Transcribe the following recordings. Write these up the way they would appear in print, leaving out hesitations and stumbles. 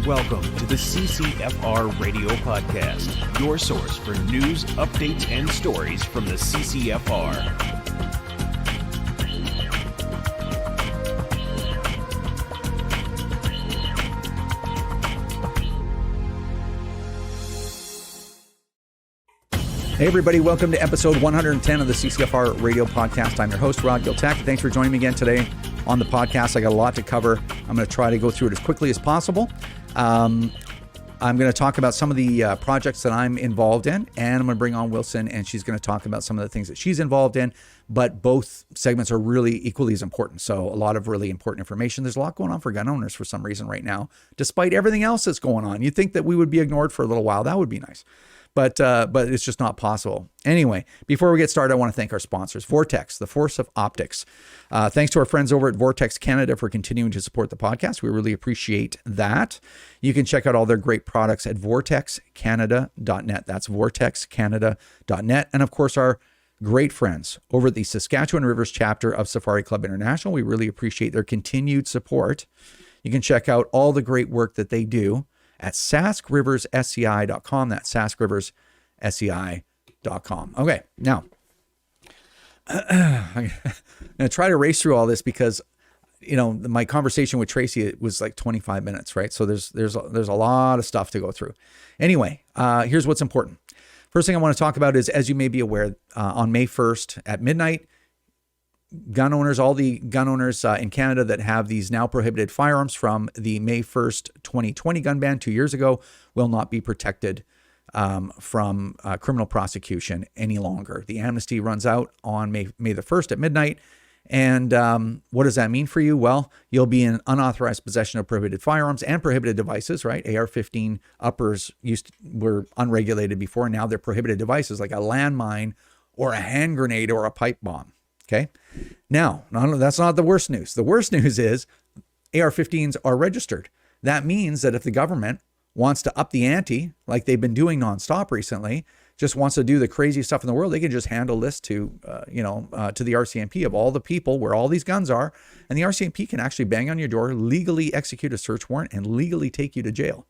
Welcome to the CCFR Radio Podcast, your source for news, updates, and stories from the CCFR. Hey everybody, welcome to episode 110 of the CCFR Radio Podcast. I'm your host, Rod Giltech. Thanks for joining me again today on the podcast. I got a lot to cover. I'm going to try to go through it as quickly as possible. I'm going to talk about some of the projects that I'm involved in, and I'm going to bring on Wilson, and she's going to talk about some of the things that she's involved in, but both segments are really equally as important. So a lot of really important information. There's a lot going on for gun owners for some reason right now, despite everything else that's going on. You'd think that we would be ignored for a little while. That would be nice. But it's just not possible. Anyway, before we get started, I want to thank our sponsors, Vortex, the force of optics. Thanks to our friends over at Vortex Canada for continuing to support the podcast. We really appreciate that. You can check out all their great products at vortexcanada.net. That's vortexcanada.net. And of course, our great friends over at the Saskatchewan Rivers chapter of Safari Club International. We really appreciate their continued support. You can check out all the great work that they do at saskriversSCI.com. That's saskriversSCI.com. Okay, now I'm going to try to race through all this because, you know, my conversation with Tracy, it was like 25 minutes, right? So there's a lot of stuff to go through. Anyway, here's what's important. First thing I want to talk about is, as you may be aware, on May 1st at midnight, gun owners, all the gun owners in Canada that have these now prohibited firearms from the May 1st, 2020 gun ban 2 years ago will not be protected from criminal prosecution any longer. The amnesty runs out on May the 1st at midnight. And what does that mean for you? Well, you'll be in unauthorized possession of prohibited firearms and prohibited devices, right? AR-15 uppers were unregulated before. Now they're prohibited devices like a landmine or a hand grenade or a pipe bomb. Okay. Now, that's not the worst news. The worst news is AR-15s are registered. That means that if the government wants to up the ante, like they've been doing nonstop recently, just wants to do the crazy stuff in the world, they can just hand a list to the RCMP of all the people where all these guns are. And the RCMP can actually bang on your door, legally execute a search warrant, and legally take you to jail.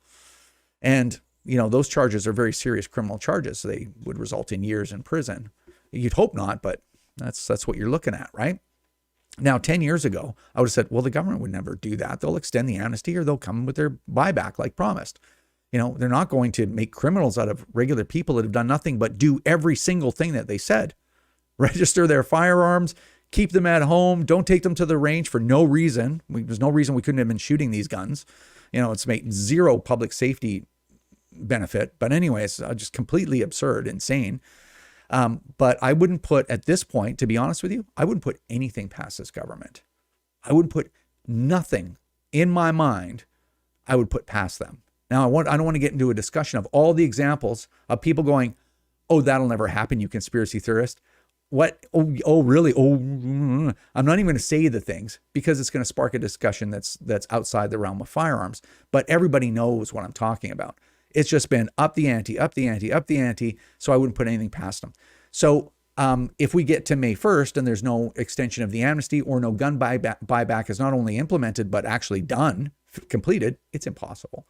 And, you know, those charges are very serious criminal charges. So they would result in years in prison. You'd hope not, but that's what you're looking at, right? Now, 10 years ago, I would have said, well, the government would never do that. They'll extend the amnesty or they'll come with their buyback like promised. You know, they're not going to make criminals out of regular people that have done nothing but do every single thing that they said. Register their firearms, keep them at home, don't take them to the range for no reason. There's no reason we couldn't have been shooting these guns. You know, it's made zero public safety benefit. But anyways, just completely absurd, insane. But I wouldn't put, at this point, to be honest with you, I wouldn't put anything past this government. I wouldn't put nothing in my mind I would put past them. Now, I don't want to get into a discussion of all the examples of people going, oh, that'll never happen, you conspiracy theorist. What? Oh, really? Oh, I'm not even going to say the things because it's going to spark a discussion that's outside the realm of firearms. But everybody knows what I'm talking about. It's just been up the ante, up the ante, up the ante. So I wouldn't put anything past them. So if we get to May 1st and there's no extension of the amnesty or no gun buyback is not only implemented, but actually done, completed, it's impossible.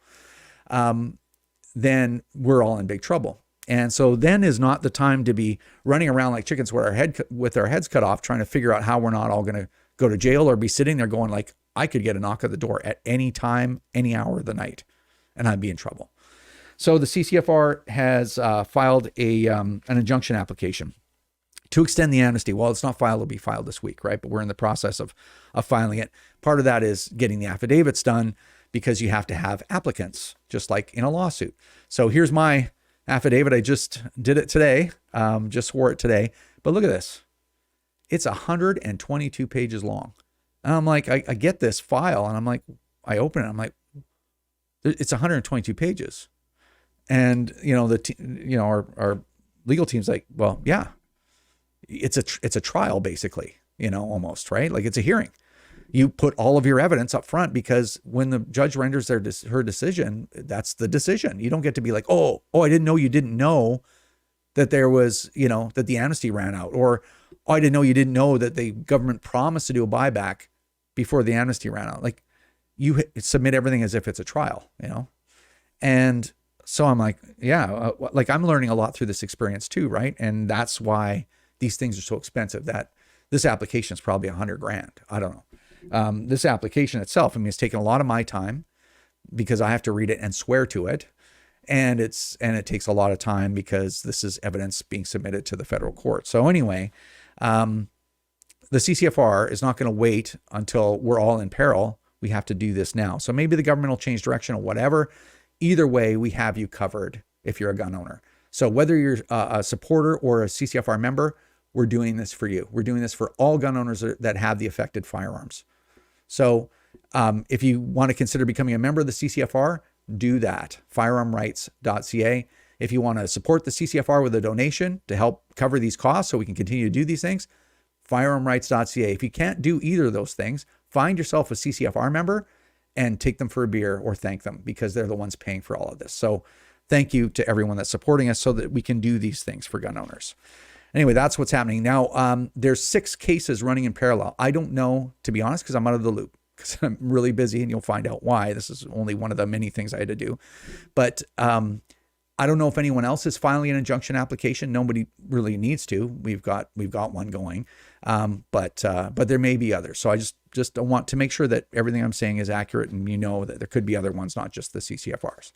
Then we're all in big trouble. And so then is not the time to be running around like chickens with our heads cut off, trying to figure out how we're not all going to go to jail or be sitting there going like, I could get a knock at the door at any time, any hour of the night, and I'd be in trouble. So the CCFR has filed an injunction application to extend the amnesty. Well, it's not filed, it'll be filed this week, right? But we're in the process of filing it. Part of that is getting the affidavits done because you have to have applicants, just like in a lawsuit. So here's my affidavit. I just did it today, just swore it today. But look at this. It's 122 pages long. And I'm like, I get this file and I'm like, I open it. I'm like, it's 122 pages. And, you know, our legal team's like, well, yeah, it's a trial basically, you know, almost, right? Like it's a hearing. You put all of your evidence up front because when the judge renders her decision, that's the decision. You don't get to be like, oh, I didn't know you didn't know that there was, you know, that the amnesty ran out, or oh, I didn't know you didn't know that the government promised to do a buyback before the amnesty ran out. Like, you submit everything as if it's a trial, you know, And so I'm like, yeah, like I'm learning a lot through this experience too, right? And that's why these things are so expensive. That this application is probably $100,000. I don't know. This application itself, I mean, it's taken a lot of my time because I have to read it and swear to it. And it takes a lot of time because this is evidence being submitted to the federal court. So anyway, the CCFR is not going to wait until we're all in peril. We have to do this now. So maybe the government will change direction or whatever. Either way, we have you covered if you're a gun owner. So whether you're a supporter or a CCFR member, we're doing this for you. We're doing this for all gun owners that have the affected firearms. So if you want to consider becoming a member of the CCFR, do that. Firearmrights.ca. If you want to support the CCFR with a donation to help cover these costs so we can continue to do these things, firearmrights.ca. If you can't do either of those things, find yourself a CCFR member and take them for a beer or thank them because they're the ones paying for all of this. So thank you to everyone that's supporting us so that we can do these things for gun owners. Anyway, that's what's happening. Now, there's 6 cases running in parallel. I don't know, to be honest, because I'm out of the loop, because I'm really busy and you'll find out why. This is only one of the many things I had to do. But I don't know if anyone else is filing an injunction application. Nobody really needs to. We've got one going, but there may be others. So I just want to make sure that everything I'm saying is accurate, and you know that there could be other ones, not just the CCFRs.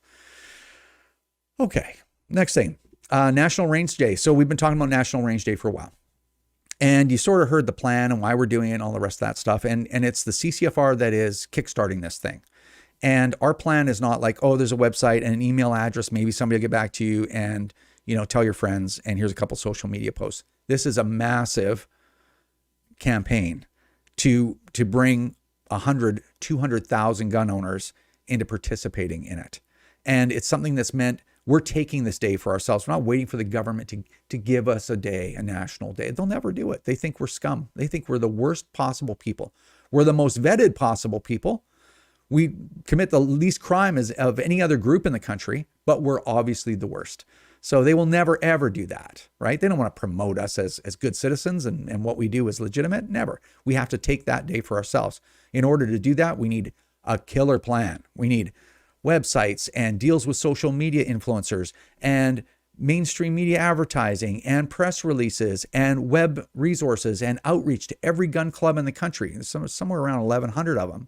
Okay, next thing, National Range Day. So we've been talking about National Range Day for a while, and you sort of heard the plan and why we're doing it and all the rest of that stuff. And it's the CCFR that is kickstarting this thing. And our plan is not like, oh, there's a website and an email address. Maybe somebody will get back to you and, tell your friends, and here's a couple social media posts. This is a massive campaign to bring 100, 200,000 gun owners into participating in it. And it's something that's meant we're taking this day for ourselves. We're not waiting for the government to give us a day, a national day. They'll never do it. They think we're scum. They think we're the worst possible people. We're the most vetted possible people. We commit the least crime of any other group in the country, but we're obviously the worst. So they will never, ever do that, right? They don't want to promote us as good citizens and what we do is legitimate. Never. We have to take that day for ourselves. In order to do that, we need a killer plan. We need websites and deals with social media influencers and mainstream media advertising and press releases and web resources and outreach to every gun club in the country. There's somewhere around 1,100 of them.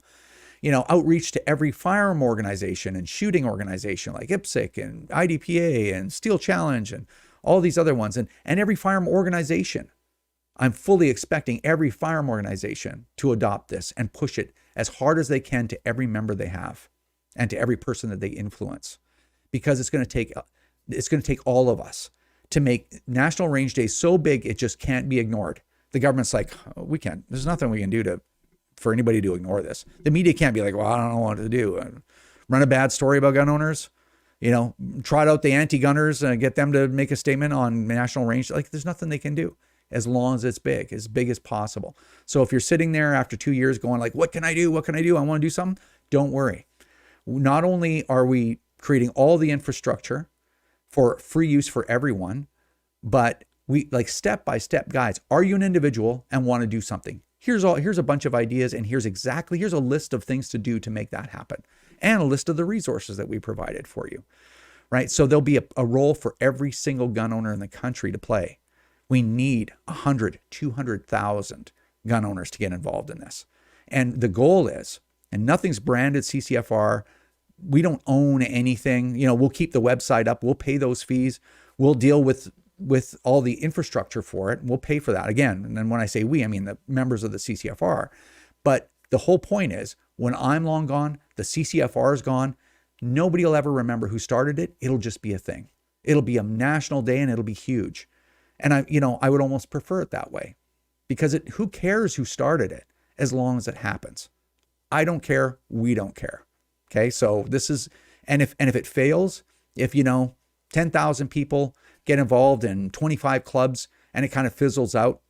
Outreach to every firearm organization and shooting organization like IPSC and IDPA and Steel Challenge and all these other ones and every firearm organization. I'm fully expecting every firearm organization to adopt this and push it as hard as they can to every member they have and to every person that they influence, because it's going to take all of us to make National Range Day so big it just can't be ignored. The government's like, oh, we can't. There's nothing we can do for anybody to ignore this. The media can't be like, well, I don't know what to do. Run a bad story about gun owners, trot out the anti-gunners and get them to make a statement on National Range. Like, there's nothing they can do as long as it's big as possible. So if you're sitting there after 2 years going like, what can I do? What can I do? I want to do something. Don't worry. Not only are we creating all the infrastructure for free use for everyone, but we like step-by-step guides. Are you an individual and want to do something? Here's a bunch of ideas, and here's a list of things to do to make that happen, and a list of the resources that we provided for you, right? So there'll be a role for every single gun owner in the country to play. We need 100, 200,000 gun owners to get involved in this. And the goal is, and nothing's branded CCFR, we don't own anything. We'll keep the website up. We'll pay those fees. We'll deal with all the infrastructure for it. And we'll pay for that again. And then when I say we, I mean the members of the CCFR. But the whole point is, when I'm long gone, the CCFR is gone, nobody will ever remember who started it. It'll just be a thing. It'll be a national day and it'll be huge. And I would almost prefer it that way, because who cares who started it as long as it happens. I don't care. We don't care. Okay. So this is, and if it fails, if 10,000 people get involved in 25 clubs and it kind of fizzles out,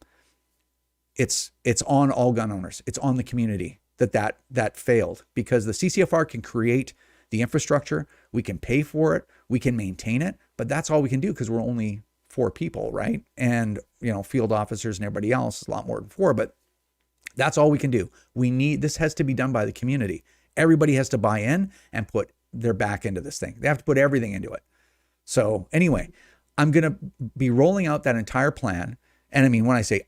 it's on all gun owners. It's on the community that failed, because the CCFR can create the infrastructure. We can pay for it. We can maintain it, but that's all we can do, because we're only 4 people, right? And, field officers and everybody else is a lot more than 4, but that's all we can do. This has to be done by the community. Everybody has to buy in and put their back into this thing. They have to put everything into it. So anyway, I'm going to be rolling out that entire plan. And I mean, when I say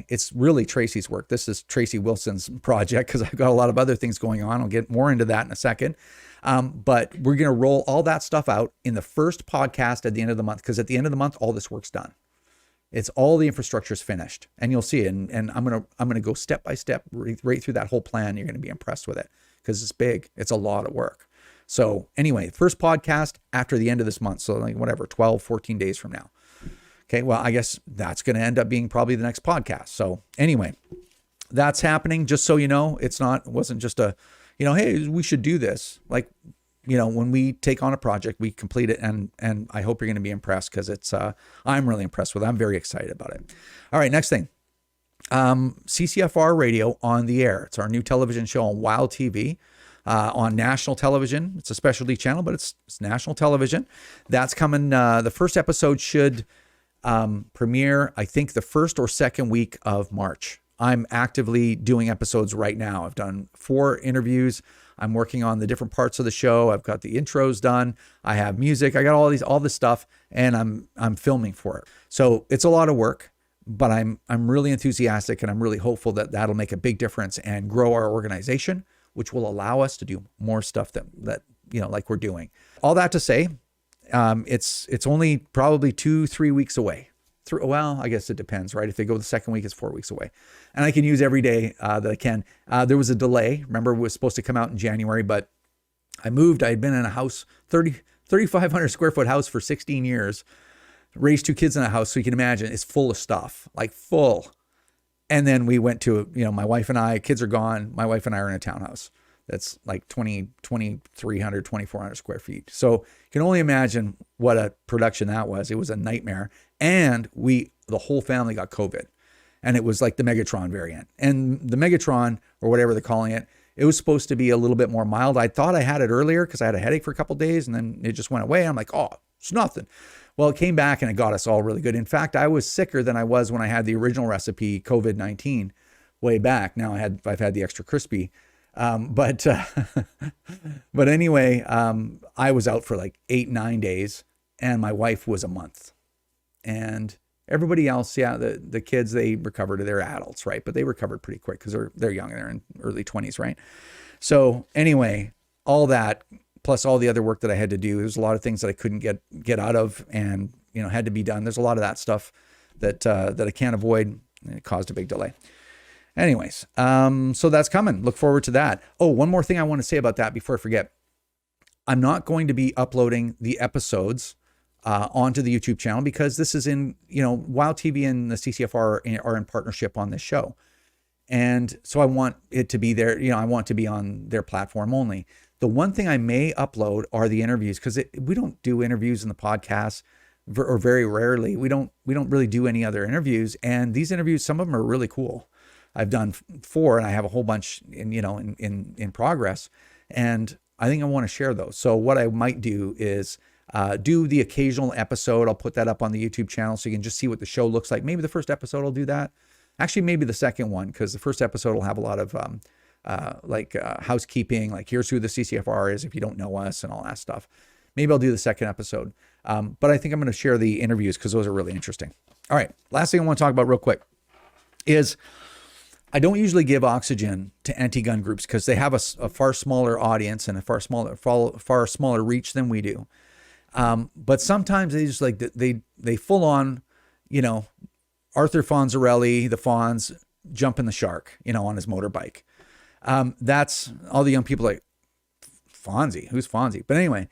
it's really Tracy's work. This is Tracy Wilson's project because I've got a lot of other things going on. I'll get more into that in a second. But we're going to roll all that stuff out in the first podcast at the end of the month, because at the end of the month, all this work's done. It's all the infrastructure's finished, and you'll see it. And I'm going to go step by step right through that whole plan. You're going to be impressed with it because it's big. It's a lot of work. So anyway, first podcast after the end of this month. So like whatever, 12, 14 days from now. Okay. Well, I guess that's going to end up being probably the next podcast. So anyway, that's happening. Just so you know, it wasn't just a, hey, we should do this. Like, when we take on a project, we complete it. And I hope you're going to be impressed because I'm really impressed with it. I'm very excited about it. All right. Next thing, CCFR Radio on the Air. It's our new television show on WildTV. On national television. It's a specialty channel, but it's national television. That's coming. The first episode should premiere, I think, the first or second week of March. I'm actively doing episodes right now. I've done 4 interviews. I'm working on the different parts of the show. I've got the intros done. I have music. I got all this stuff, and I'm filming for it. So it's a lot of work, but I'm really enthusiastic, and I'm really hopeful that that'll make a big difference and grow our organization, which will allow us to do more stuff that like we're doing. All that to say, it's only probably 2-3 weeks away. Well, I guess it depends, right? If they go the second week, it's 4 weeks away. And I can use every day that I can. There was a delay. Remember, it was supposed to come out in January, but I moved. I had been in a house, 3,500 square foot house for 16 years, raised 2 kids in a house. So you can imagine it's full of stuff, like full. And then we went to, my wife and I, kids are gone. My wife and I are in a townhouse that's like 2,300, 2,400 square feet. So you can only imagine what a production that was. It was a nightmare. And the whole family got COVID, and it was like the Megatron variant. And the Megatron, or whatever they're calling it, it was supposed to be a little bit more mild. I thought I had it earlier because I had a headache for a couple of days, and then it just went away. I'm like, oh, it's nothing. Well, it came back and it got us all really good. In fact, I was sicker than I was when I had the original recipe, COVID-19, way back. Now I've had the extra crispy. But anyway, I was out for like 8-9 days, and my wife was a month. And everybody else, the kids, they recovered. They're adults, right? But they recovered pretty quick because they're young. They're in early 20s, right? So anyway, all that, plus all the other work that I had to do. There's a lot of things that I couldn't get out of, and had to be done. There's a lot of that stuff that I can't avoid, and it caused a big delay. Anyways, so that's coming. Look forward to that. Oh, one more thing I want to say about that before I forget. I'm not going to be uploading the episodes onto the YouTube channel because this is in, WildTV and the CCFR are in partnership on this show. And so I want it to be there. I want to be on their platform only. The one thing I may upload are the interviews, because we don't do interviews in the podcast, or very rarely. We don't really do any other interviews. And these interviews, some of them are really cool. I've done 4, and I have a whole bunch in progress. And I think I want to share those. So what I might do is do the occasional episode. I'll put that up on the YouTube channel so you can just see what the show looks like. Maybe the first episode will do that. Actually, maybe the second one, because the first episode will have a lot of housekeeping, like here's who the CCFR is if you don't know us and all that stuff. Maybe I'll do the second episode. But I think I'm going to share the interviews because those are really interesting. All right. Last thing I want to talk about real quick is I don't usually give oxygen to anti-gun groups because they have a far smaller audience and a far smaller reach than we do. But sometimes they just they full on, Arthur Fonzarelli, the Fonz, jumping the shark, on his motorbike. That's all the young people like, Fonzie, who's Fonzie? But anyway,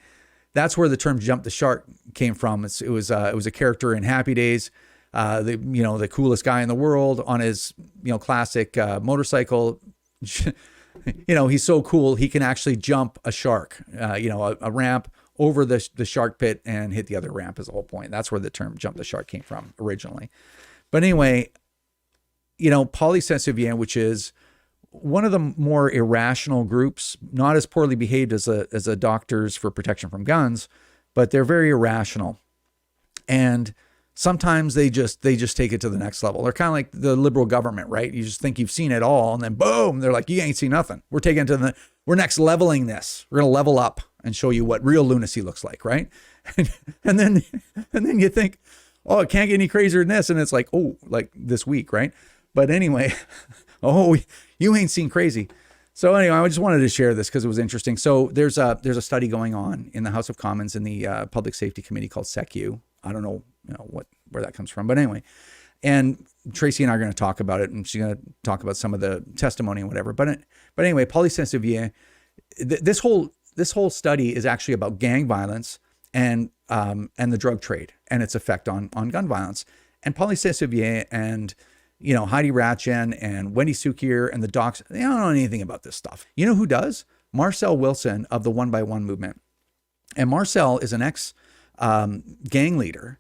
that's where the term "jump the shark" came from. It was a character in Happy Days, the coolest guy in the world on his classic motorcycle. He's so cool he can actually jump a shark, a ramp over the shark pit and hit the other ramp is the whole point. That's where the term "jump the shark" came from originally. But anyway, Polysensive, which is one of the more irrational groups, not as poorly behaved as a Doctors for Protection from Guns, but they're very irrational. And sometimes they just take it to the next level. They're kind of like the liberal government, right? You just think you've seen it all, and then boom, they're like, you ain't seen nothing. We're next leveling this. We're going to level up. and show you what real lunacy looks like, right? and then you think, oh, it can't get any crazier than this. And it's like, oh, like this week, right? But anyway, oh, you ain't seen crazy. So anyway, I just wanted to share this because it was interesting. So there's a study going on in the House of Commons in the Public Safety Committee called SecU. I don't know, where that comes from, but anyway. And Tracy and I are going to talk about it, and she's going to talk about some of the testimony and whatever. But anyway, polysensitivia, this whole study is actually about gang violence and the drug trade and its effect on gun violence. And polysensitivia and Heidi Ratchen and Wendy Sukier and the docs, they don't know anything about this stuff. You know who does? Marcel Wilson of the 1x1 movement. And Marcel is an gang leader,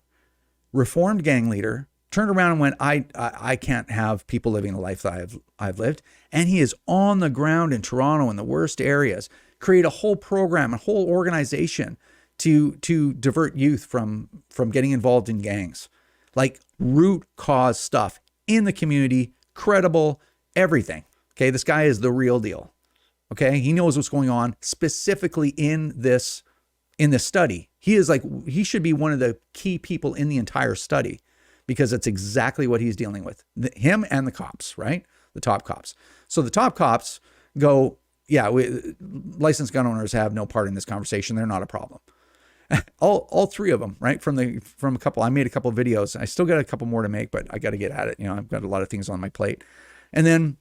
reformed gang leader, turned around and went, I can't have people living the life that I've lived. And he is on the ground in Toronto in the worst areas, create a whole program, a whole organization to divert youth from getting involved in gangs. Like root cause stuff in the community, credible, everything. Okay, this guy is the real deal. Okay, he knows what's going on specifically in this study. He should be one of the key people in the entire study, because it's exactly what he's dealing with. Him and the cops, right? The top cops. So the top cops go, yeah, licensed gun owners have no part in this conversation. They're not a problem. All three of them, right? From a couple, I made a couple of videos. I still got a couple more to make, but I got to get at it. I've got a lot of things on my plate. And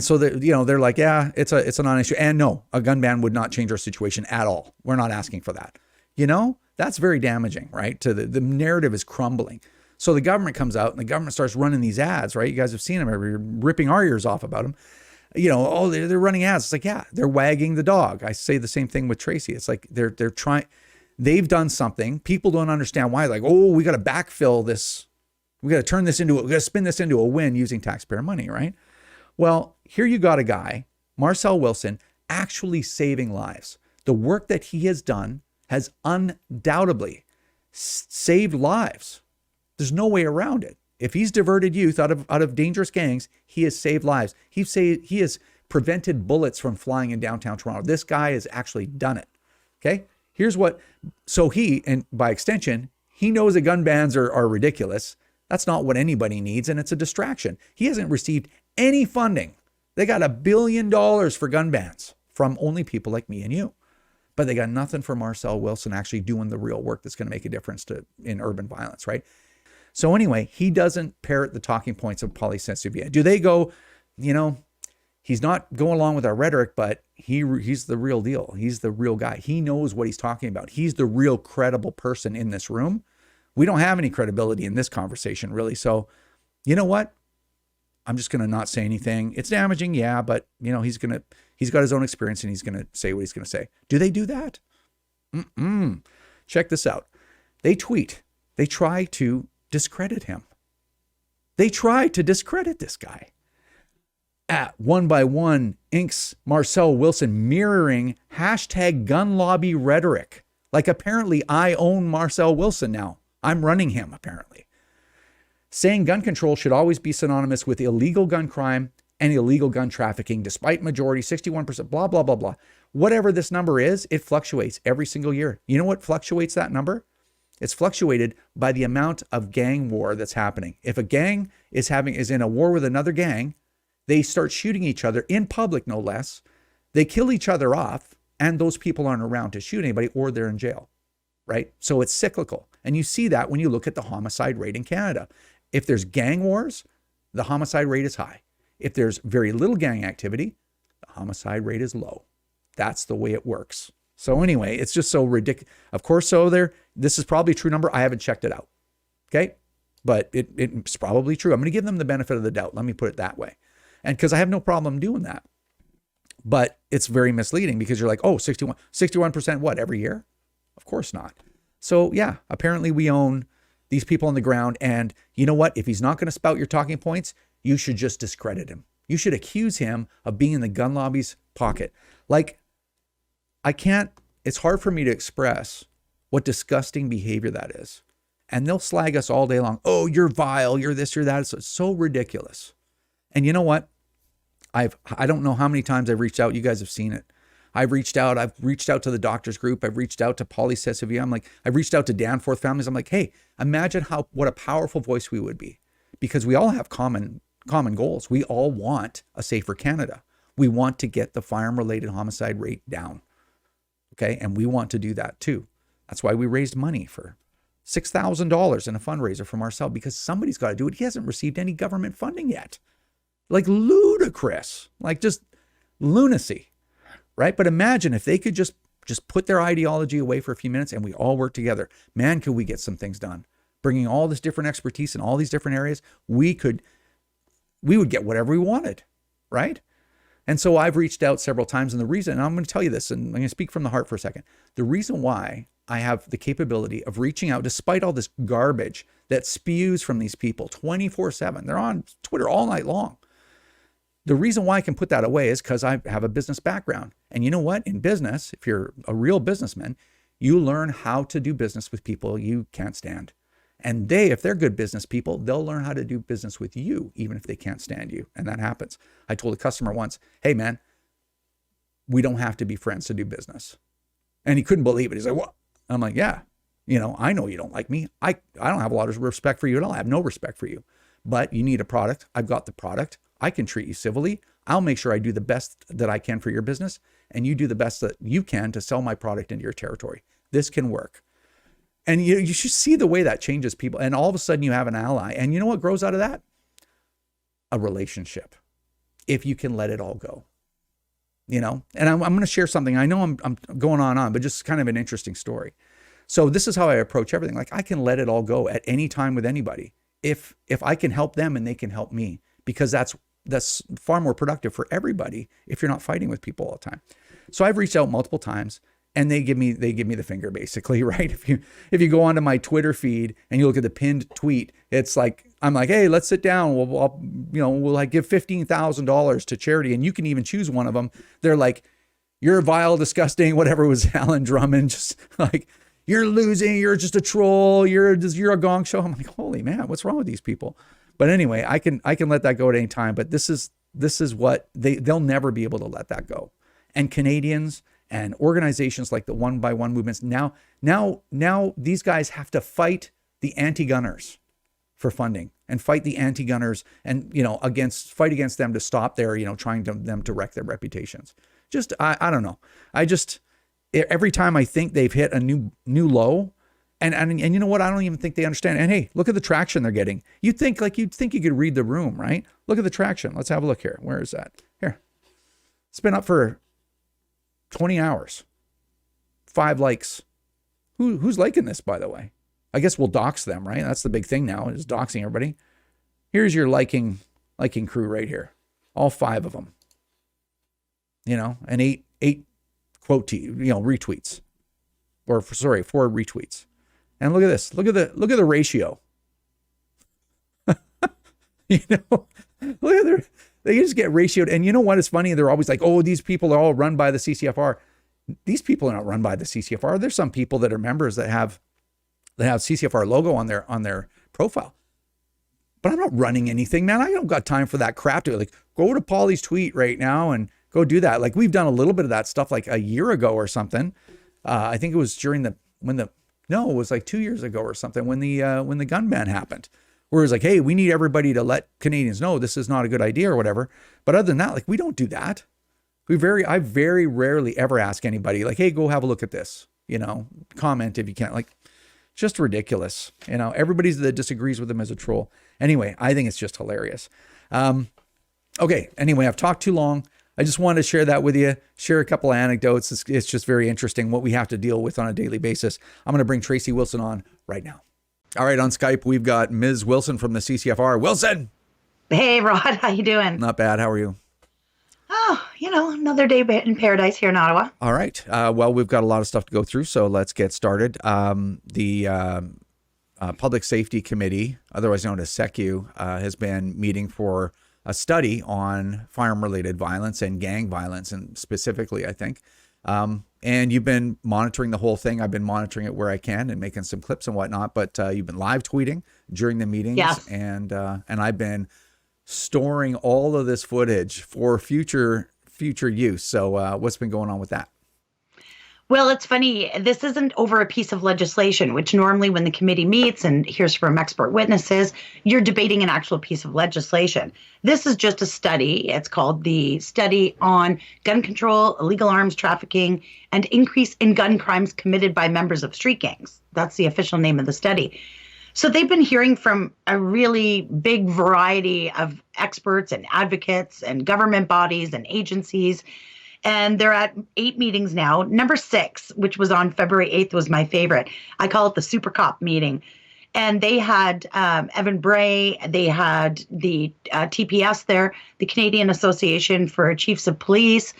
so they're like, yeah, it's a non-issue. And no, a gun ban would not change our situation at all. We're not asking for that. That's very damaging, right? To the narrative is crumbling. So the government comes out and the government starts running these ads, right? You guys have seen them. We're ripping our ears off about them. They're running ads. It's like, yeah, they're wagging the dog. I say the same thing with Tracy. It's like they're trying, they've done something. People don't understand why. Like, oh, we got to backfill this. We got to we got to spin this into a win using taxpayer money, right? Well, here you got a guy, Marcel Wilson, actually saving lives. The work that he has done has undoubtedly saved lives. There's no way around it. If he's diverted youth out of dangerous gangs, he has saved lives. He has prevented bullets from flying in downtown Toronto. This guy has actually done it. Okay? So he, and by extension, he knows that gun bans are ridiculous. That's not what anybody needs, and it's a distraction. He hasn't received any funding. They got $1 billion for gun bans from only people like me and you. But they got nothing for Marcel Wilson actually doing the real work that's going to make a difference in urban violence, right? So anyway, he doesn't parrot the talking points of polysensitivia. Do they go, he's not going along with our rhetoric, but he's the real deal. He's the real guy. He knows what he's talking about. He's the real credible person in this room. We don't have any credibility in this conversation, really. So you know what? I'm just going to not say anything. It's damaging, yeah, but he's got his own experience and he's going to say what he's going to say. Do they do that? Check this out. They tweet. They try to discredit him. They try to discredit this guy. At 1x1 inks Marcel Wilson mirroring #gunlobby rhetoric. Like apparently I own Marcel Wilson now. I'm running him apparently. Saying gun control should always be synonymous with illegal gun crime and illegal gun trafficking, despite majority, 61%, blah, blah, blah, blah. Whatever this number is, it fluctuates every single year. You know what fluctuates that number? It's fluctuated by the amount of gang war that's happening. If a gang is in a war with another gang, they start shooting each other in public, no less. They kill each other off, and those people aren't around to shoot anybody, or they're in jail, right? So it's cyclical. And you see that when you look at the homicide rate in Canada. If there's gang wars, the homicide rate is high. If there's very little gang activity, the homicide rate is low. That's the way it works. So anyway, it's just so ridiculous. Of course, this is probably a true number. I haven't checked it out. Okay. But it's probably true. I'm going to give them the benefit of the doubt. Let me put it that way. And because I have no problem doing that. But it's very misleading because you're like, oh, 61% what, every year? Of course not. So yeah, apparently we own these people on the ground. And you know what? If he's not going to spout your talking points, you should just discredit him. You should accuse him of being in the gun lobby's pocket. Like, it's hard for me to express what disgusting behavior that is. And they'll slag us all day long. Oh, you're vile. You're this, you're that. It's so ridiculous. And you know what? I don't know how many times I've reached out. You guys have seen it. I've reached out to the doctors group. I've reached out to Poly CCFR. I've reached out to Danforth families. I'm like, hey, imagine what a powerful voice we would be, because we all have common goals. We all want a safer Canada. We want to get the firearm-related homicide rate down. Okay, and we want to do that too. That's why we raised money for $6,000 in a fundraiser for Marcel, because somebody's got to do it. He hasn't received any government funding yet. Like ludicrous, like just lunacy, right? But imagine if they could just put their ideology away for a few minutes and we all work together. Man, could we get some things done? Bringing all this different expertise in all these different areas, we would get whatever we wanted, right? And so I've reached out several times, and the reason, and I'm going to tell you this, and I'm going to speak from the heart for a second. The reason why I have the capability of reaching out, despite all this garbage that spews from these people 24/7, they're on Twitter all night long. The reason why I can put that away is because I have a business background. And you know what? In business, if you're a real businessman, you learn how to do business with people you can't stand. And if they're good business people, they'll learn how to do business with you, even if they can't stand you. And that happens. I told a customer once, hey man, we don't have to be friends to do business. And he couldn't believe it. He's like, what? I'm like, yeah, I know you don't like me. I don't have a lot of respect for you at all. I have no respect for you, but you need a product. I've got the product. I can treat you civilly. I'll make sure I do the best that I can for your business, and you do the best that you can to sell my product into your territory. This can work. And you should see the way that changes people. And all of a sudden you have an ally. And you know what grows out of that? A relationship. If you can let it all go. And I'm going to share something. I know I'm going on, but just kind of an interesting story. So this is how I approach everything. Like, I can let it all go at any time with anybody. If I can help them and they can help me, because that's far more productive for everybody if you're not fighting with people all the time. So I've reached out multiple times. And they give me the finger, basically, right? If you go onto my Twitter feed and you look at the pinned tweet, it's like, I'm like, hey, let's sit down. We'll like give $15,000 to charity, and you can even choose one of them. They're like, you're vile, disgusting, whatever it was, Alan Drummond, just like, you're losing, you're just a troll, you're a gong show. I'm like, holy man, what's wrong with these people? But anyway, I can let that go at any time. But this is what they'll never be able to let that go. And Canadians and organizations like the One by One movements, now these guys have to fight the anti-gunners for funding, and fight the anti-gunners and fight against them to stop their trying them to wreck their reputations. Just I don't know. Every time I think they've hit a new low, and you know what? I don't even think they understand. And hey, look at the traction they're getting. You'd think you could read the room, right? Look at the traction. Let's have a look here. Where is that? Here. It's been up for 20 hours, 5 likes. Who's liking this, by the way? I guess we'll dox them, right? That's the big thing now, is doxing everybody. Here's your liking crew right here. All 5 of them. And 8 quote retweets. 4 retweets. And look at this. Look at the ratio. Look at they just get ratioed. And you know what is funny? They're always like, oh, these people are all run by the CCFR. These people are not run by the CCFR. There's some people that are members that have CCFR logo on their profile. But I'm not running anything, man. I don't got time for that crap to go to Polly's tweet right now and go do that. Like, we've done a little bit of that stuff like a year ago or something. I think it was it was like 2 years ago or something when the gun ban happened. Where it's like, hey, we need everybody to let Canadians know this is not a good idea or whatever. But other than that, we don't do that. I very rarely ever ask anybody like, hey, go have a look at this, comment if you can. Just ridiculous. Everybody that disagrees with them is a troll. Anyway, I think it's just hilarious. Okay. Anyway, I've talked too long. I just wanted to share that with you, share a couple of anecdotes. It's just very interesting what we have to deal with on a daily basis. I'm going to bring Tracy Wilson on right now. All right, on Skype, we've got Ms. Wilson from the CCFR. Wilson! Hey, Rod. How you doing? Not bad. How are you? Oh, another day in paradise here in Ottawa. All right. Well, we've got a lot of stuff to go through, so let's get started. The Public Safety Committee, otherwise known as SECU, has been meeting for a study on firearm-related violence and gang violence, and specifically, I think. And you've been monitoring the whole thing. I've been monitoring it where I can and making some clips and whatnot, but you've been live tweeting during the meetings. And I've been storing all of this footage for future future use. So what's been going on with that? Well, it's funny. This isn't over a piece of legislation, which normally when the committee meets and hears from expert witnesses, you're debating an actual piece of legislation. This is just a study. It's called the Study on Gun Control, Illegal Arms Trafficking, and Increase in Gun Crimes Committed by Members of Street Gangs. That's the official name of the study. So they've been hearing from a really big variety of experts and advocates and government bodies and agencies. And they're at 8 meetings now. Number 6, which was on February 8th, was my favorite. I call it the Super Cop meeting. And they had Evan Bray, they had the TPS there, the Canadian Association for Chiefs of Police.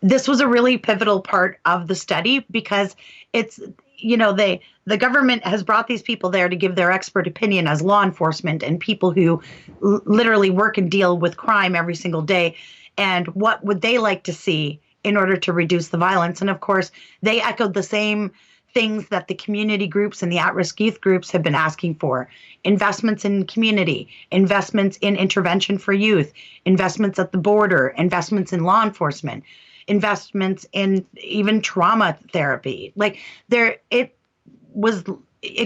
This was a really pivotal part of the study because it's, the government has brought these people there to give their expert opinion as law enforcement and people who literally work and deal with crime every single day. And what would they like to see in order to reduce the violence? And of course, they echoed the same things that the community groups and the at-risk youth groups have been asking for. Investments in community, investments in intervention for youth, investments at the border, investments in law enforcement, investments in even trauma therapy. Like it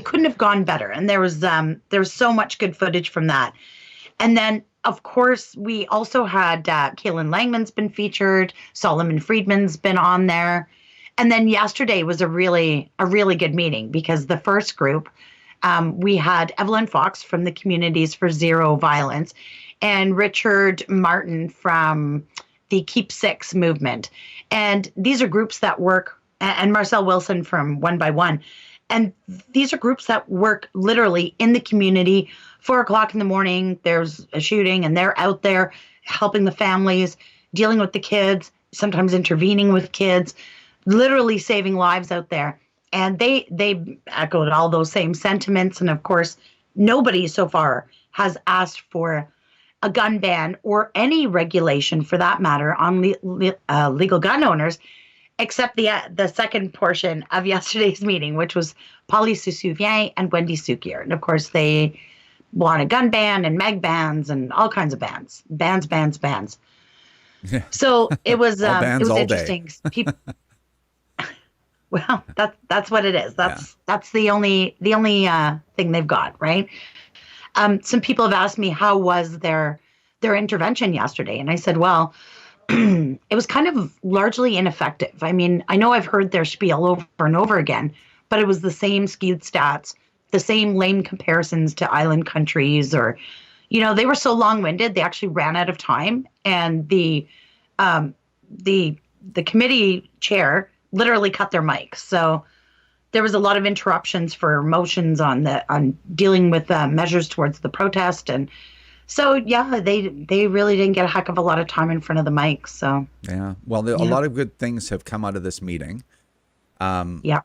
couldn't have gone better. And there was so much good footage from that. And then, of course, we also had Kaylin Langman's been featured. Solomon Friedman's been on there. And then yesterday was a really good meeting because the first group, we had Evelyn Fox from the Communities for Zero Violence and Richard Martin from the Keep Six movement. And these are groups that work, and Marcel Wilson from One by One. And these are groups that work literally in the community. 4:00 in the morning, there's a shooting, and they're out there helping the families, dealing with the kids, sometimes intervening with kids, literally saving lives out there. And they echoed all those same sentiments. And of course, nobody so far has asked for a gun ban or any regulation for that matter on legal gun owners, except the second portion of yesterday's meeting, which was Polly Soussouvian and Wendy Sukier. And of course, they want a gun ban and mag bans and all kinds of bans. Bans. So it was interesting. People, well, that's what it is. That's the only thing they've got, right? Some people have asked me how was their intervention yesterday, and I said, well, it was kind of largely ineffective. I mean, I know I've heard their spiel over and over again, but it was the same skewed stats, the same lame comparisons to island countries, or, they were so long-winded, they actually ran out of time. And the committee chair literally cut their mic. So there was a lot of interruptions for motions on dealing with measures towards the protest. And so, yeah, they really didn't get a heck of a lot of time in front of the mic. So, yeah, well, a lot of good things have come out of this meeting. Yeah.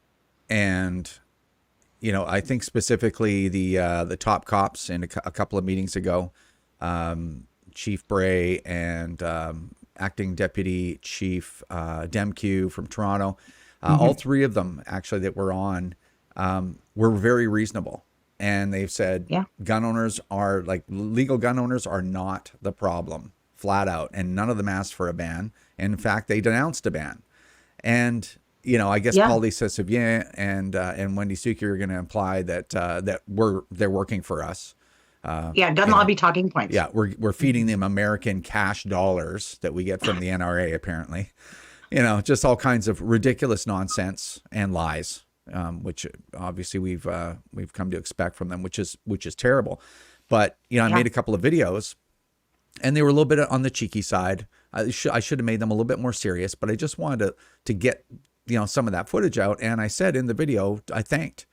And, I think specifically the top cops in a couple of meetings ago, Chief Bray and Acting Deputy Chief Demkew from Toronto, all 3 of them actually that were on were very reasonable. And they've said gun owners are legal gun owners are not the problem, flat out. And none of them asked for a ban. And in fact, they denounced a ban. And, I guess Paulie Soussouvian and Wendy Sukier are going to imply that they're working for us. Gun lobby talking points. Yeah, we're feeding them American cash dollars that we get from the NRA, apparently. Just all kinds of ridiculous nonsense and lies. Which obviously we've come to expect from them, which is terrible. But I made a couple of videos, and they were a little bit on the cheeky side. I should have made them a little bit more serious, but I just wanted to get some of that footage out. And I said in the video, I thanked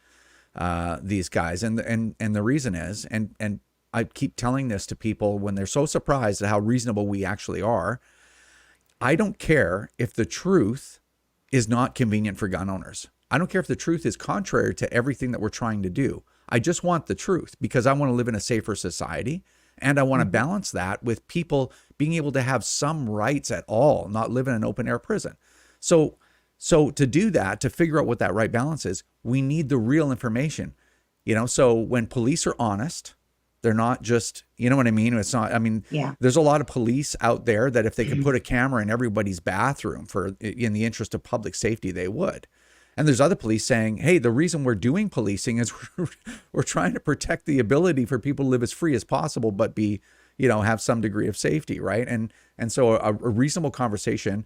these guys, and the reason is, and I keep telling this to people when they're so surprised at how reasonable we actually are. I don't care if the truth is not convenient for gun owners. I don't care if the truth is contrary to everything that we're trying to do. I just want the truth because I want to live in a safer society, and I want to balance that with people being able to have some rights at all, not live in an open air prison. So to do that, to figure out what that right balance is, we need the real information. So when police are honest, They're not just, you know what I mean? It's not, I mean, there's a lot of police out there that if they could put a camera in everybody's bathroom in the interest of public safety, they would. And there's other police saying, hey, the reason we're doing policing is we're trying to protect the ability for people to live as free as possible, but be, have some degree of safety, right? And so a reasonable conversation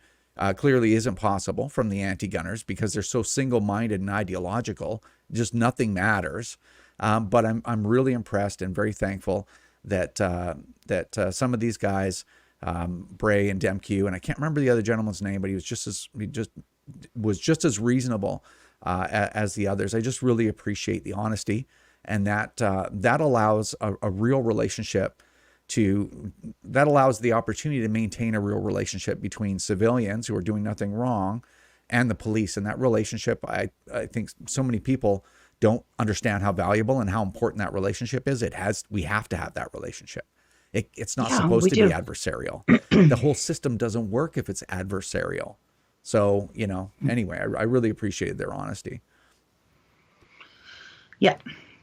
clearly isn't possible from the anti-gunners because they're so single-minded and ideological. Just nothing matters. But I'm really impressed and very thankful that some of these guys, Bray and Demke, and I can't remember the other gentleman's name, but he was just as reasonable as the others. I just really appreciate the honesty, and that allows a real relationship that allows the opportunity to maintain a real relationship between civilians who are doing nothing wrong and the police. And that relationship, I think so many people don't understand how valuable and how important that relationship is. We have to have that relationship. It's not supposed to be adversarial. The whole system doesn't work if it's adversarial. So, anyway, I really appreciated their honesty. Yeah.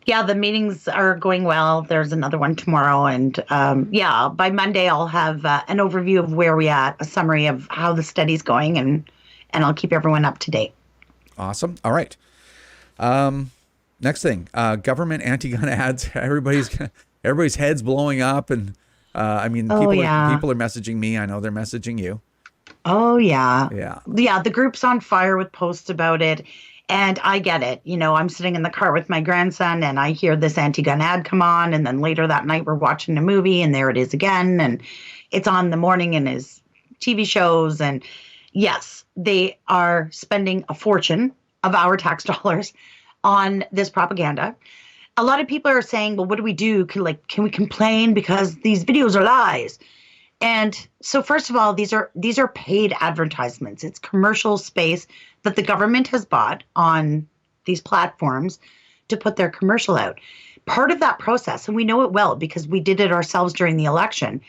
Yeah, the meetings are going well. There's another one tomorrow. And by Monday, I'll have an overview of where we're at, a summary of how the study's going, and I'll keep everyone up to date. Awesome. All right. Next thing, government anti-gun ads. Everybody's heads blowing up. And people are messaging me. I know they're messaging you. Oh, yeah. Yeah. Yeah, the group's on fire with posts about it. And I get it. I'm sitting in the car with my grandson and I hear this anti-gun ad come on. And then later that night, we're watching a movie and there it is again. And it's on the morning in his TV shows. And yes, they are spending a fortune of our tax dollars on this propaganda. A lot of people are saying, well, what do we do? Can we complain because these videos are lies? And so first of all, these are paid advertisements. It's commercial space that the government has bought on these platforms to put their commercial out. Part of that process, and we know it well because we did it ourselves during the election,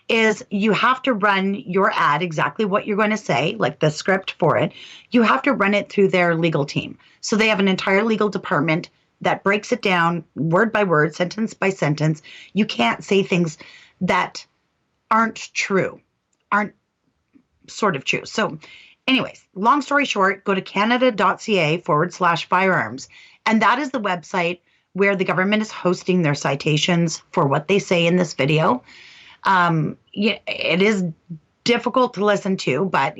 is you have to run your ad exactly what you're going to say, like the script for it. You have to run it through their legal team. So they have an entire legal department that breaks it down word by word, sentence by sentence. You can't say things that aren't sort of true. So anyways, long story short, go to canada.ca/firearms. And that is the website where the government is hosting their citations for what they say in this video. It is difficult to listen to, but,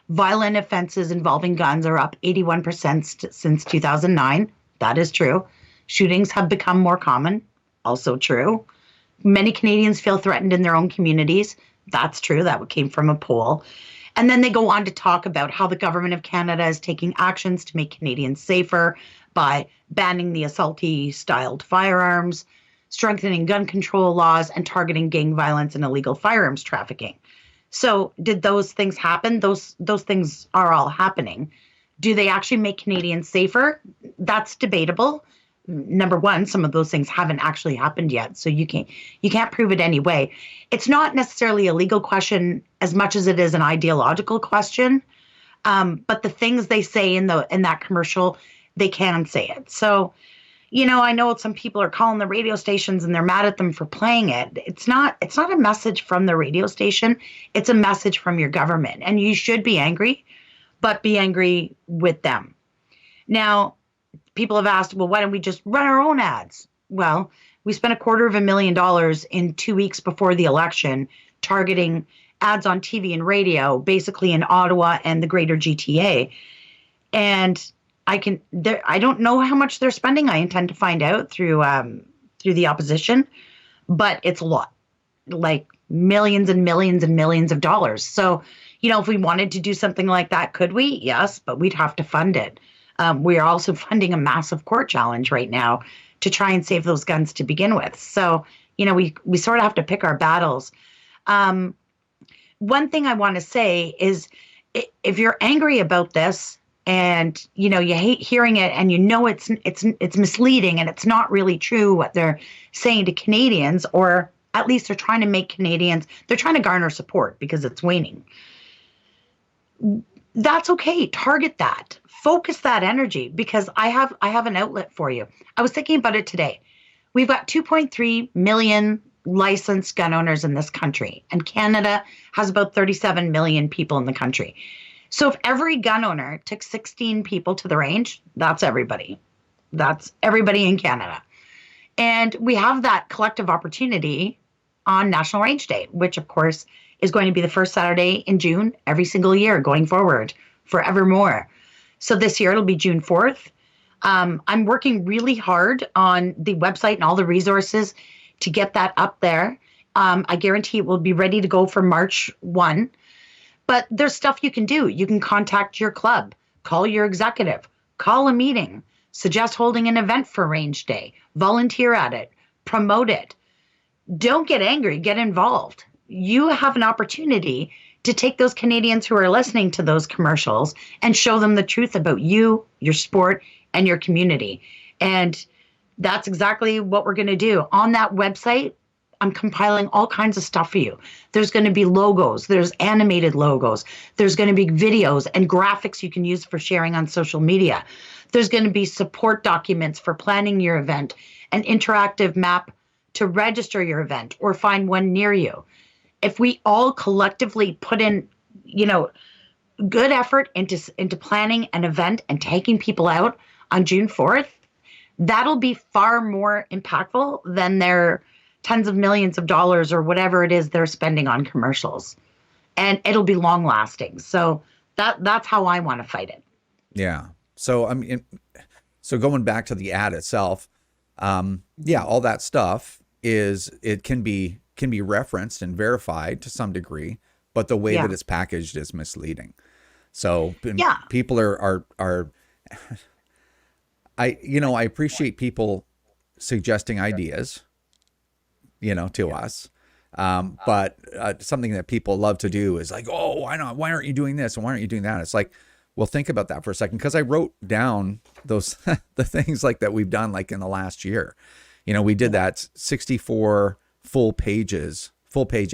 violent offenses involving guns are up 81% since 2009. That is true. Shootings have become more common. Also true. Many Canadians feel threatened in their own communities. That's true. That came from a poll. And then they go on to talk about how the government of Canada is taking actions to make Canadians safer by banning the assaulty-styled firearms, strengthening gun control laws, and targeting gang violence and illegal firearms trafficking. So did those things happen? Those things are all happening. Do they actually make Canadians safer? That's debatable. Number one, some of those things haven't actually happened yet, so you can't prove it anyway. It's not necessarily a legal question as much as it is an ideological question. But the things they say in that commercial, they can say it. So, I know some people are calling the radio stations and they're mad at them for playing it. It's not a message from the radio station. It's a message from your government, and you should be angry, but be angry with them. Now, people have asked, well, why don't we just run our own ads? Well, we spent $250,000 in 2 weeks before the election targeting ads on TV and radio, basically in Ottawa and the greater GTA. And I don't know how much they're spending. I intend to find out through the opposition, but it's a lot, like millions and millions and millions of dollars. So, if we wanted to do something like that, could we? Yes, but we'd have to fund it. We are also funding a massive court challenge right now to try and save those guns to begin with. So, we sort of have to pick our battles. One thing I want to say is if you're angry about this and, you hate hearing it and it's misleading and it's not really true what they're saying to Canadians, or at least they're trying to garner support because it's waning. That's okay. Target that. Focus that energy, because I have an outlet for you. I was thinking about it today. We've got 2.3 million licensed gun owners in this country, and Canada has about 37 million people in the country. So if every gun owner took 16 people to the range, that's everybody. That's everybody in Canada. And we have that collective opportunity on National Range Day, which of course is going to be the first Saturday in June every single year going forward forevermore. So this year it'll be June 4th. I'm working really hard on the website and all the resources to get that up there. I guarantee it will be ready to go for March 1. But there's stuff you can do. You can contact your club, call your executive, call a meeting, suggest holding an event for Range Day, volunteer at it, promote it. Don't get angry, get involved. You have an opportunity to take those Canadians who are listening to those commercials and show them the truth about you, your sport, and your community. And that's exactly what we're going to do. On that website, I'm compiling all kinds of stuff for you. There's going to be logos. There's animated logos. There's going to be videos and graphics you can use for sharing on social media. There's going to be support documents for planning your event, an interactive map to register your event or find one near you. If we all collectively put in, good effort into planning an event and taking people out on June 4th, that'll be far more impactful than their tens of millions of dollars or whatever it is they're spending on commercials. And it'll be long lasting. So that's how I want to fight it. Yeah. So so going back to the ad itself, all that stuff can be referenced and verified to some degree, but the way that it's packaged is misleading. So people are I appreciate people suggesting ideas, to us. But something that people love to do is like, oh, why not? Why aren't you doing this? And why aren't you doing that? It's like, well, think about that for a second. Cause I wrote down those, the things like that we've done like in the last year. We did that 64 full page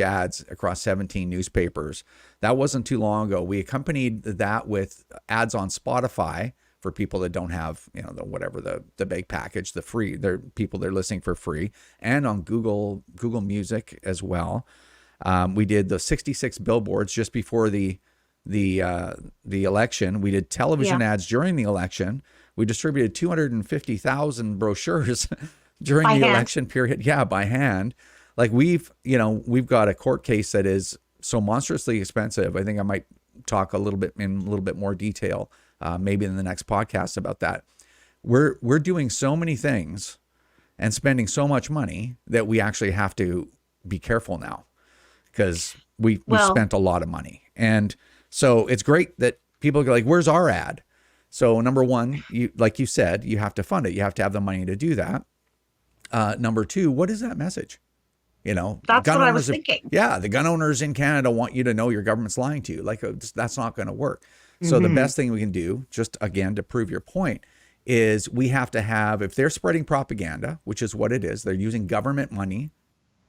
ads across 17 newspapers. That wasn't too long ago. We accompanied that with ads on Spotify for people that don't have, the big package, the free, they're people they're listening for free, and on Google Music as well. We did the 66 billboards just before the election. We did television ads during the election. We distributed 250,000 brochures during the election period. Yeah, by hand. Like we've got a court case that is so monstrously expensive. I think I might talk in a little bit more detail, maybe in the next podcast about that. We're doing so many things and spending so much money that we actually have to be careful now because we spent a lot of money. And so it's great that people go like, where's our ad? So number one, like you said, you have to fund it. You have to have the money to do that. Number two, what is that message? That's what I was thinking. The gun owners in Canada want you to know your government's lying to you. Like that's not going to work. So the best thing we can do, just again, to prove your point, is we have to have, if they're spreading propaganda, which is what it is, they're using government money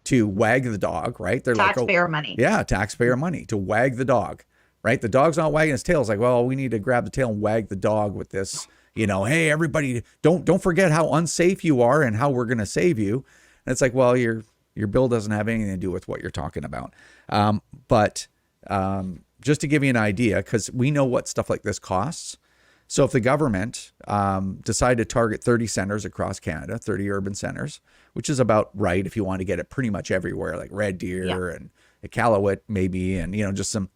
to wag the dog, right? They're taxpayer money. Yeah, taxpayer money to wag the dog, right? The dog's not wagging its tail. It's like, well, we need to grab the tail and wag the dog with this, hey, everybody, don't forget how unsafe you are and how we're going to save you. And it's like, well, your bill doesn't have anything to do with what you're talking about. But just to give you an idea, because we know what stuff like this costs. So if the government decided to target 30 centers across Canada, 30 urban centers, which is about right if you want to get it pretty much everywhere, like Red Deer and Iqaluit maybe, and just some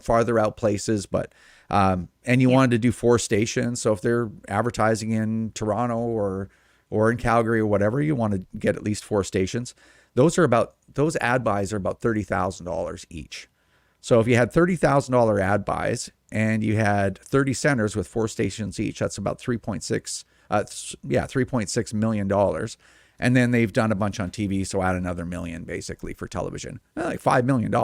farther out places, but and you wanted to do 4 stations. So if they're advertising in Toronto or in Calgary or whatever, you want to get at least 4 stations. Those ad buys are about $30,000 each. So if you had $30,000 ad buys and you had 30 centers with 4 stations each, that's about $3.6 million. And then they've done a bunch on TV, so add another million basically for television, like $5 million.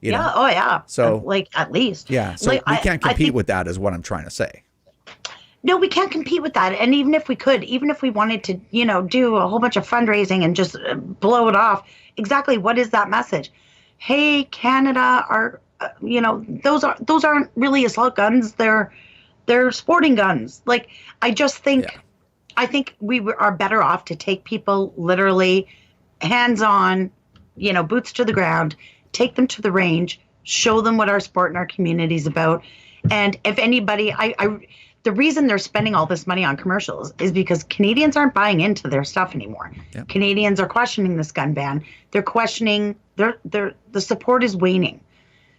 Yeah. Oh yeah. So like at least. Yeah. So we can't compete with that, is what I'm trying to say. No, we can't compete with that. And even if we could, even if we wanted to, do a whole bunch of fundraising and just blow it off, exactly what is that message? Hey, Canada are, those aren't really assault guns. They're sporting guns. Like, I just think I think are better off to take people literally hands-on, boots to the ground, take them to the range, show them what our sport and our community is about. And if anybody, the reason they're spending all this money on commercials is because Canadians aren't buying into their stuff anymore. Yep. Canadians are questioning this gun ban. They're questioning, the support is waning.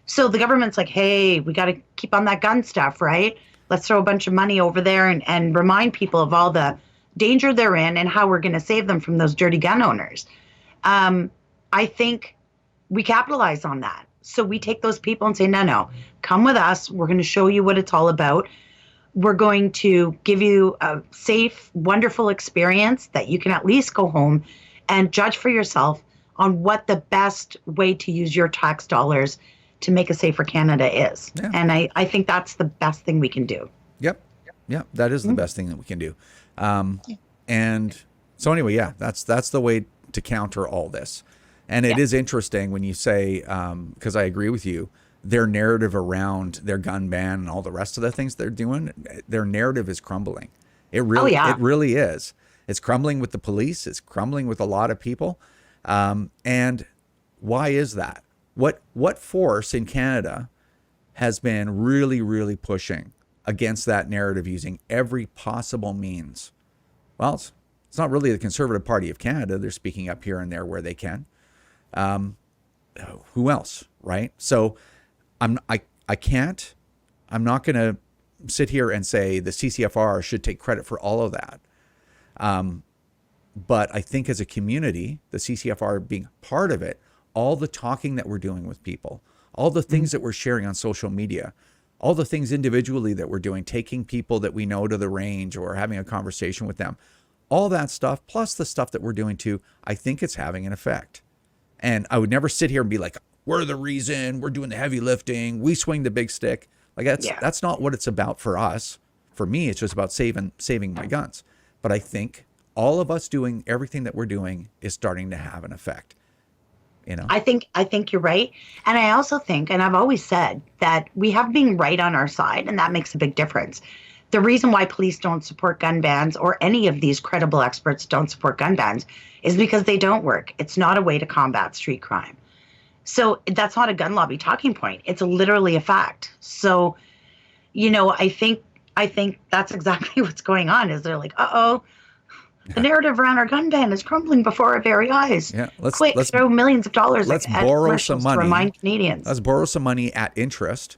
So the government's like, hey, we got to keep on that gun stuff, right? Let's throw a bunch of money over there and remind people of all the danger they're in and how we're going to save them from those dirty gun owners. I think we capitalize on that. So we take those people and say, no, come with us. We're going to show you what it's all about. We're going to give you a safe, wonderful experience that you can at least go home and judge for yourself on what the best way to use your tax dollars to make a safer Canada is. Yeah. And I think that's the best thing we can do. Yep. That is the best thing that we can do. And so anyway, yeah, that's the way to counter all this. And it is interesting when you say, because I agree with you, their narrative around their gun ban and all the rest of the things they're doing, their narrative is crumbling. It really is. It's crumbling with the police. It's crumbling with a lot of people. And why is that? What force in Canada has been really, really pushing against that narrative using every possible means? Well, it's not really the Conservative Party of Canada. They're speaking up here and there where they can. Who else, right? So I'm not going to sit here and say the CCFR should take credit for all of that. But I think as a community, the CCFR being part of it, all the talking that we're doing with people, all the things that we're sharing on social media, all the things individually that we're doing, taking people that we know to the range or having a conversation with them, all that stuff, plus the stuff that we're doing too, I think it's having an effect. And I would never sit here and be like, we're the reason, we're doing the heavy lifting, we swing the big stick. Like that's not what it's about for us. For me, it's just about saving my guns. But I think all of us doing everything that we're doing is starting to have an effect. I think you're right. And I also think, and I've always said, that we have being right on our side, and that makes a big difference. The reason why police don't support gun bans, or any of these credible experts don't support gun bans, is because they don't work. It's not a way to combat street crime. So that's not a gun lobby talking point. It's literally a fact. So, I think that's exactly what's going on, is they're like, the narrative around our gun ban is crumbling before our very eyes. Yeah, let's throw millions of dollars at commercials to remind Canadians. Let's borrow some money at interest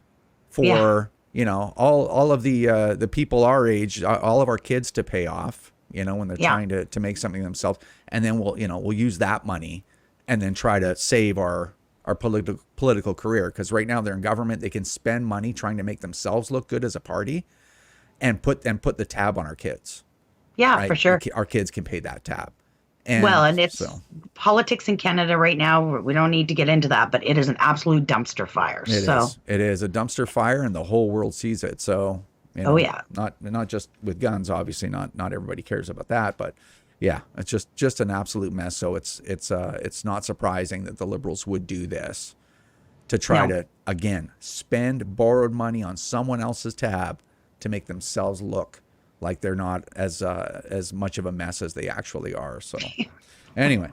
for all of the people our age, all of our kids to pay off. When they're trying to make something themselves, and then we'll use that money and then try to save our political career, because right now they're in government. They can spend money trying to make themselves look good as a party, and put the tab on our kids. Yeah, right? For sure. Our kids can pay that tab. And it's politics in Canada right now. We don't need to get into that, but it is an absolute dumpster fire. It is a dumpster fire, and the whole world sees it. So, not just with guns. Obviously, not everybody cares about that, but yeah, it's just an absolute mess. So it's not surprising that the Liberals would do this to try to again spend borrowed money on someone else's tab to make themselves look like they're not as much of a mess as they actually are. So anyway,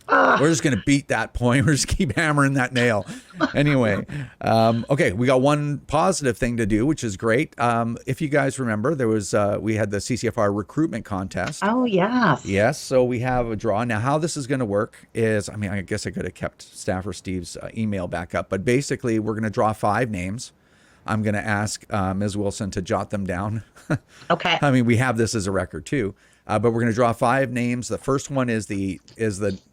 we're just going to beat that point. We're just keep hammering that nail. Anyway, okay, we got one positive thing to do, which is great. If you guys remember, there was we had the CCFR recruitment contest. Oh, yes. Yes, so we have a draw. Now, how this is going to work is, I guess I could have kept Staffer Steve's email back up, but basically we're going to draw 5 names. I'm going to ask Ms. Wilson to jot them down. Okay. We have this as a record too, but we're going to draw 5 names. The first one is the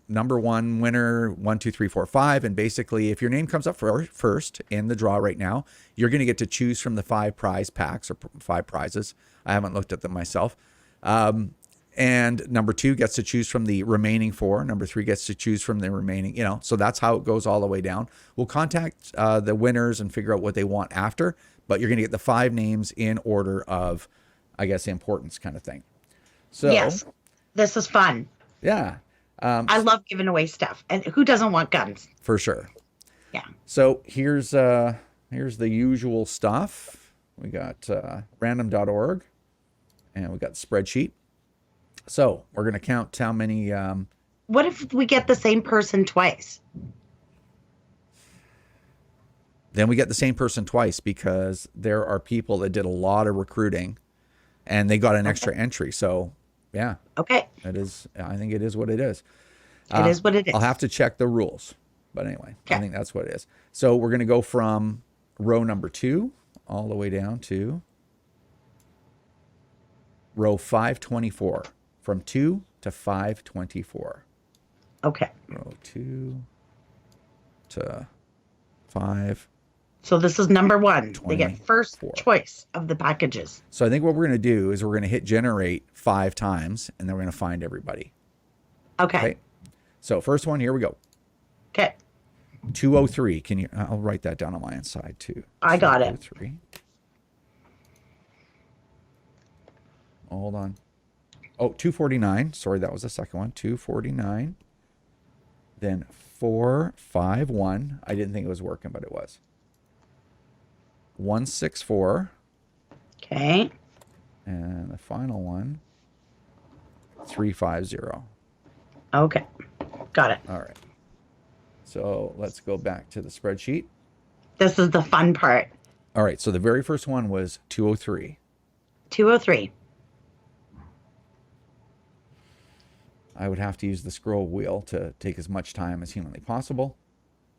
number 1 winner, 1, 2, 3, 4, 5. And basically, if your name comes up first in the draw right now, you're going to get to choose from the 5 prize packs or 5 prizes. I haven't looked at them myself. And number 2 gets to choose from the remaining 4. Number 3 gets to choose from the remaining, so that's how it goes all the way down. We'll contact the winners and figure out what they want after, but you're going to get the 5 names in order of, I guess, importance kind of thing. So yes, this is fun. Yeah. I love giving away stuff. And who doesn't want guns? For sure. Yeah. So here's the usual stuff. We got random.org, and we got the spreadsheet. So we're going to count how many. What if we get the same person twice? Then we get the same person twice because there are people that did a lot of recruiting and they got an extra entry. So yeah. Okay. It is. I think it is what it is. It is what it is. I'll have to check the rules. But anyway, Okay. I think that's what it is. So we're going to go from row number 2 all the way down to row 524. From 2 to 524. Okay. Row 2 to 5. So this is number 1. They get first 24. choice of the packages. So I think what we're going to do is we're going to hit generate 5 times, and then we're going to find everybody. Okay. So first one, here we go. Okay. 203. Can you? I'll write that down on my inside too. I got it. 203. Hold on. Oh, 249. Sorry, that was the second one. 249. Then 451. I didn't think it was working, but it was. 164. Okay. And the final one, 350. Okay. Got it. All right. So let's go back to the spreadsheet. This is the fun part. All right. So the very first one was 203. 203. I would have to use the scroll wheel to take as much time as humanly possible.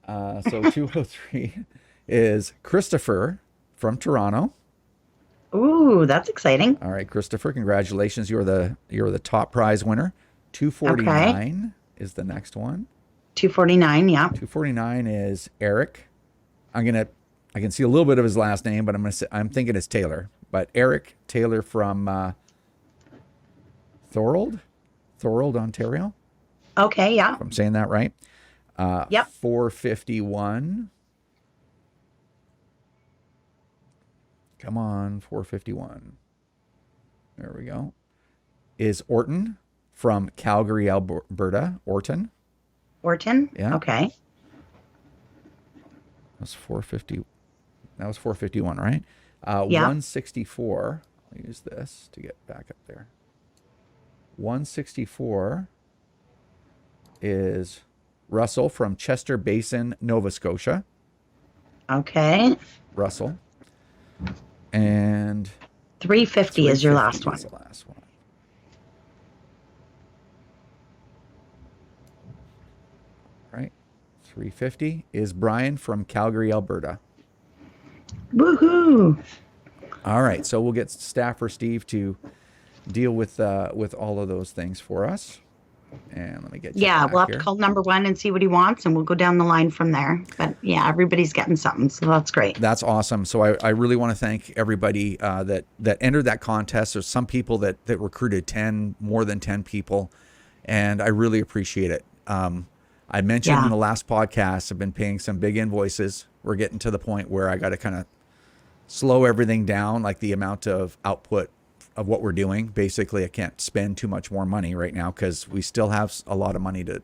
So 203 is Christopher from Toronto. Ooh, that's exciting. All right, Christopher, congratulations. You're the top prize winner. 249 is the next one. 249, yeah. 249 is Eric. I can see a little bit of his last name, but I'm thinking it's Taylor. But Eric Taylor from Thorold, Ontario. Okay, yeah. If I'm saying that right. Yep. 451. Come on, 451. There we go. Is Orton from Calgary, Alberta. Orton. Yeah. Okay. That's 450. That was 451, right? Yeah. 164. I'll use this to get back up there. 164 is Russell from Chester Basin, Nova Scotia. Okay. Russell. And 350 is your last one. is the last one. Right. 350 is Brian from Calgary, Alberta. Woohoo. All right. So we'll get Staffer Steve to deal with all of those things for us. And let me get you back We'll have here. to call number 1 and see what he wants, and we'll go down the line from there. But yeah, everybody's getting something, so that's great. That's awesome. So I really want to thank everybody that entered that contest. There's some people that recruited more than 10 people, and I really appreciate it. I mentioned in the last podcast, I've been paying some big invoices. We're getting to the point where I got to kind of slow everything down, like the amount of output of what we're doing. Basically, I can't spend too much more money right now because we still have a lot of money to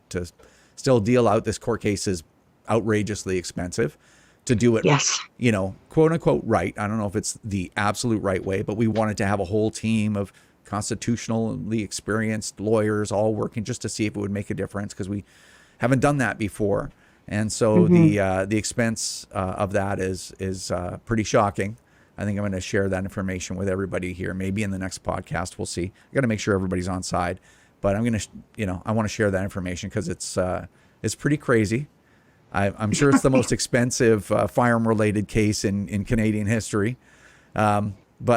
still deal out. This court case is outrageously expensive to do it, quote unquote, right. I don't know if it's the absolute right way, but we wanted to have a whole team of constitutionally experienced lawyers all working just to see if it would make a difference, because we haven't done that before. And so the expense of that is pretty shocking. I think I'm going to share that information with everybody here. Maybe in the next podcast, we'll see. I got to make sure everybody's on side, but I'm going to, I want to share that information because it's pretty crazy. I'm sure it's the most expensive firearm related case in Canadian history. But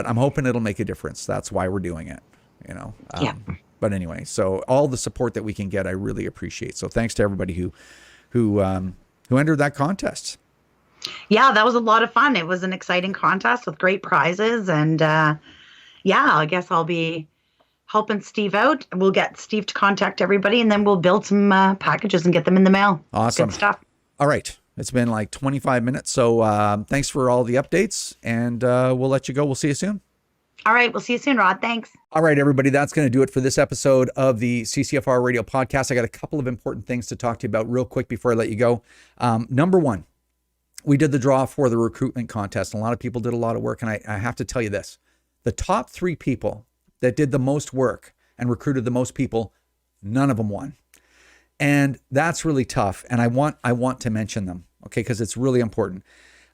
I'm hoping it'll make a difference. That's why we're doing it, But anyway, so all the support that we can get, I really appreciate. So thanks to everybody who entered that contest. Yeah, that was a lot of fun. It was an exciting contest with great prizes. And I guess I'll be helping Steve out. We'll get Steve to contact everybody, and then we'll build some packages and get them in the mail. Awesome. Good stuff. All right. It's been like 25 minutes. So thanks for all the updates, and we'll let you go. We'll see you soon. All right. We'll see you soon, Rod. Thanks. All right, everybody. That's going to do it for this episode of the CCFR Radio Podcast. I got a couple of important things to talk to you about real quick before I let you go. Number one, we did the draw for the recruitment contest, and a lot of people did a lot of work. And I have to tell you this, the top 3 people that did the most work and recruited the most people, none of them won. And that's really tough. And I want to mention them, okay, because it's really important.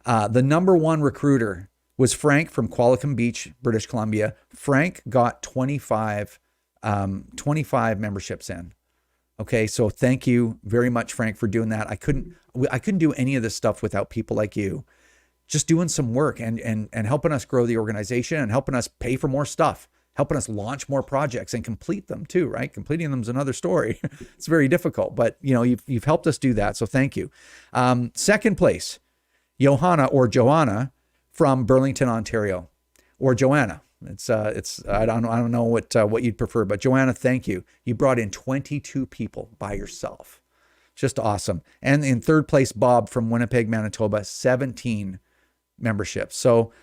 The number one recruiter was Frank from Qualicum Beach, British Columbia. Frank got 25 memberships in. Okay, so thank you very much, Frank, for doing that. I couldn't do any of this stuff without people like you, just doing some work and helping us grow the organization and helping us pay for more stuff, helping us launch more projects and complete them too, right? Completing them is another story. It's very difficult, but you've helped us do that, so thank you. Second place, Johanna or Joanna from Burlington, Ontario, or Joanna. It's I don't know what you'd prefer, but Joanna, thank you. You brought in 22 people by yourself. Just awesome. And in third place, Bob from Winnipeg, Manitoba, 17 memberships. So,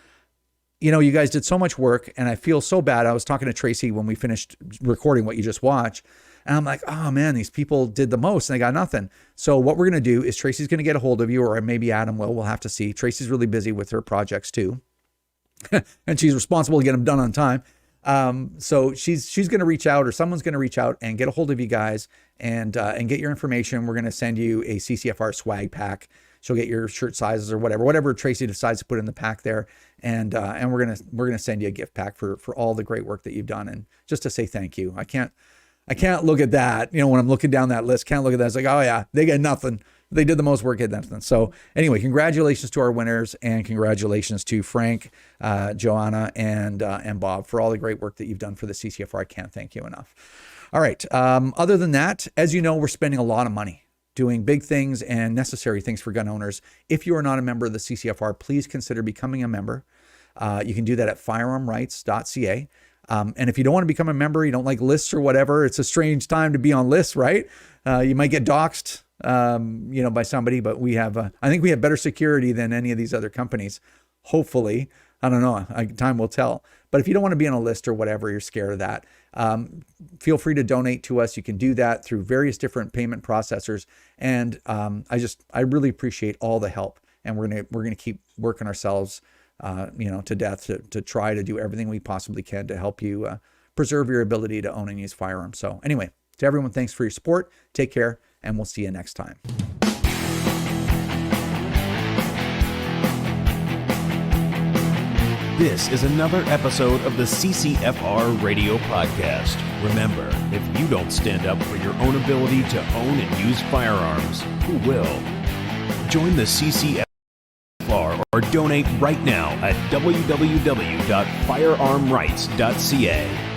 you guys did so much work, and I feel so bad. I was talking to Tracy when we finished recording what you just watched, and I'm like, oh man, these people did the most and they got nothing. So what we're going to do is Tracy's going to get a hold of you, or maybe Adam will. We'll have to see. Tracy's really busy with her projects too. And she's responsible to get them done on time. So she's going to reach out, or someone's going to reach out and get a hold of you guys and get your information. We're going to send you a CCFR swag pack. She'll get your shirt sizes or whatever Tracy decides to put in the pack there. And we're going to send you a gift pack for all the great work that you've done. And just to say thank you. I can't look at that. When I'm looking down that list, can't look at that. It's like, oh yeah, they get nothing. They did the most work, get nothing. So anyway, congratulations to our winners, and congratulations to Frank, Joanna, and Bob for all the great work that you've done for the CCFR. I can't thank you enough. All right. Other than that, as you know, we're spending a lot of money doing big things and necessary things for gun owners. If you are not a member of the CCFR, please consider becoming a member. You can do that at firearmrights.ca. And if you don't want to become a member, you don't like lists or whatever, it's a strange time to be on lists, right? You might get doxxed, by somebody, but I think we have better security than any of these other companies. Hopefully, I don't know, time will tell. But if you don't want to be on a list or whatever, you're scared of that, feel free to donate to us. You can do that through various different payment processors. And I really appreciate all the help. And we're gonna keep working ourselves to death to try to do everything we possibly can to help you preserve your ability to own and use firearms. So anyway, to everyone, thanks for your support. Take care, and we'll see you next time. This is another episode of the CCFR Radio Podcast. Remember, if you don't stand up for your own ability to own and use firearms, who will? Join the CCFR or donate right now at www.firearmrights.ca.